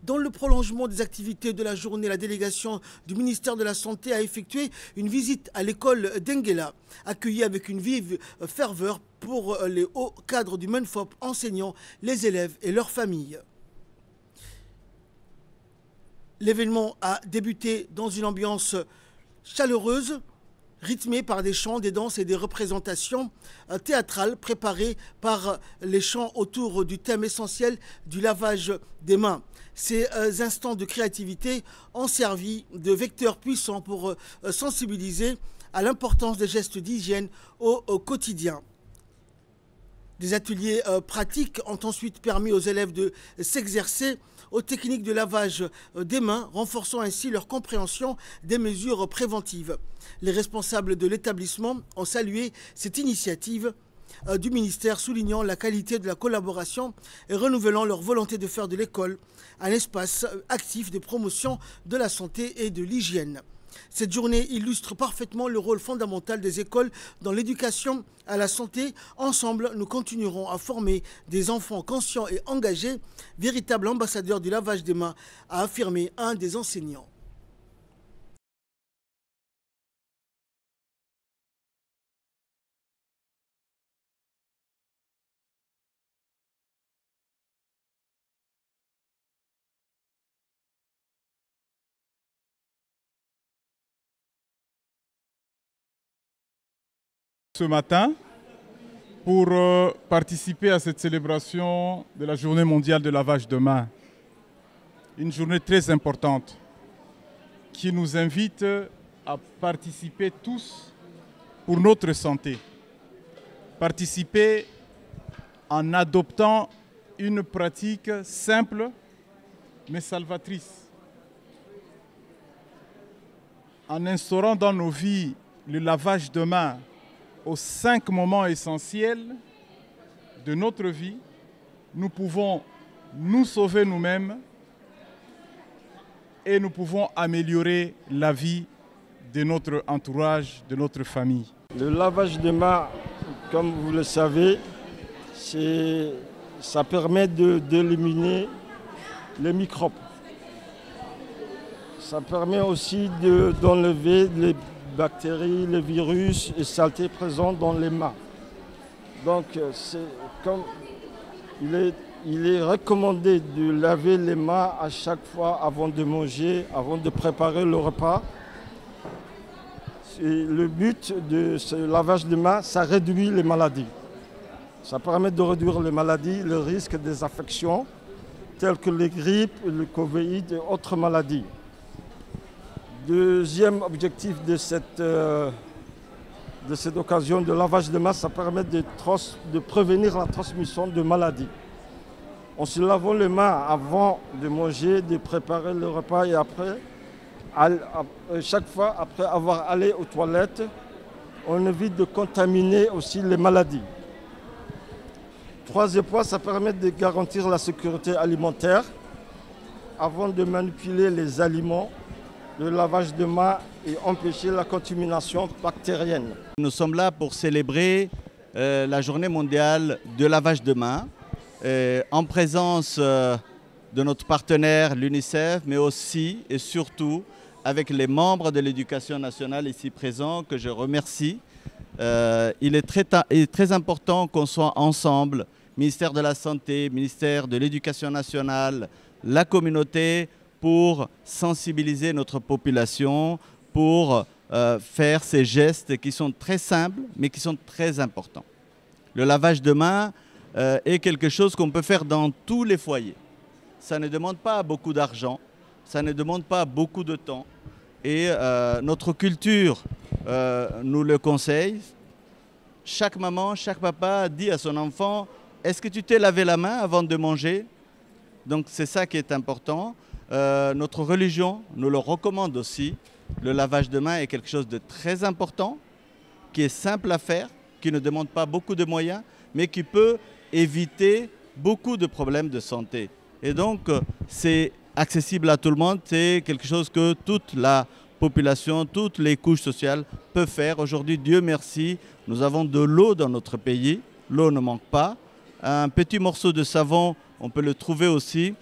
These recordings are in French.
Dans le prolongement des activités de la journée, la délégation du ministère de la Santé a effectué une visite à l'école d'Enguela, accueillie avec une vive ferveur pour les hauts cadres du MENFOP, enseignants, les élèves et leurs familles. L'événement a débuté dans une ambiance chaleureuse, rythmée par des chants, des danses et des représentations théâtrales préparées par les chants autour du thème essentiel du lavage des mains. Ces instants de créativité ont servi de vecteurs puissants pour sensibiliser à l'importance des gestes d'hygiène au quotidien. Des ateliers pratiques ont ensuite permis aux élèves de s'exercer aux techniques de lavage des mains, renforçant ainsi leur compréhension des mesures préventives. Les responsables de l'établissement ont salué cette initiative du ministère, soulignant la qualité de la collaboration et renouvelant leur volonté de faire de l'école un espace actif de promotion de la santé et de l'hygiène. Cette journée illustre parfaitement le rôle fondamental des écoles dans l'éducation à la santé. Ensemble, nous continuerons à former des enfants conscients et engagés, véritables ambassadeurs du lavage des mains, a affirmé un des enseignants. Ce matin pour participer à cette célébration de la Journée mondiale de lavage de mains. Une journée très importante qui nous invite à participer tous pour notre santé. Participer en adoptant une pratique simple mais salvatrice. En instaurant dans nos vies le lavage de mains aux 5 moments essentiels de notre vie, nous pouvons nous sauver nous-mêmes et nous pouvons améliorer la vie de notre entourage, de notre famille. Le lavage de mains, comme vous le savez, ça permet d'éliminer les microbes. Ça permet aussi d'enlever les bactéries, les virus et saletés présents dans les mains. Donc il est recommandé de laver les mains à chaque fois avant de manger, avant de préparer le repas. Et le but de ce lavage de mains, ça réduit les maladies. Ça permet de réduire les maladies, le risque des affections telles que les grippes, le Covid et autres maladies. Deuxième objectif de cette occasion de lavage de mains, ça permet de prévenir la transmission de maladies. En se lavant les mains avant de manger, de préparer le repas et après, chaque fois après avoir allé aux toilettes, on évite de contaminer aussi les maladies. Troisième point, ça permet de garantir la sécurité alimentaire avant de manipuler les aliments. Le lavage de mains et empêcher la contamination bactérienne. Nous sommes là pour célébrer la journée mondiale de lavage de mains en présence de notre partenaire l'UNICEF, mais aussi et surtout avec les membres de l'éducation nationale ici présents que je remercie. Il est très important qu'on soit ensemble, ministère de la Santé, ministère de l'Éducation nationale, la communauté, pour sensibiliser notre population, pour faire ces gestes qui sont très simples, mais qui sont très importants. Le lavage de mains est quelque chose qu'on peut faire dans tous les foyers. Ça ne demande pas beaucoup d'argent, ça ne demande pas beaucoup de temps. Et notre culture nous le conseille. Chaque maman, chaque papa dit à son enfant « Est-ce que tu t'es lavé la main avant de manger ?» Donc c'est ça qui est important. Notre religion nous le recommande aussi. Le lavage de mains est quelque chose de très important, qui est simple à faire, qui ne demande pas beaucoup de moyens, mais qui peut éviter beaucoup de problèmes de santé. Et donc, c'est accessible à tout le monde, c'est quelque chose que toute la population, toutes les couches sociales peuvent faire. Aujourd'hui, Dieu merci, nous avons de l'eau dans notre pays, l'eau ne manque pas. Un petit morceau de savon, on peut le trouver aussi.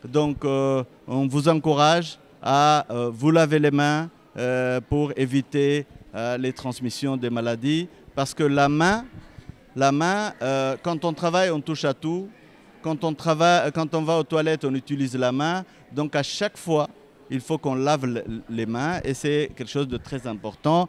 Donc, on vous encourage à vous laver les mains pour éviter les transmissions des maladies. Parce que la main, quand on travaille, on touche à tout. Quand on va aux toilettes, on utilise la main. Donc, à chaque fois, il faut qu'on lave les mains et c'est quelque chose de très important.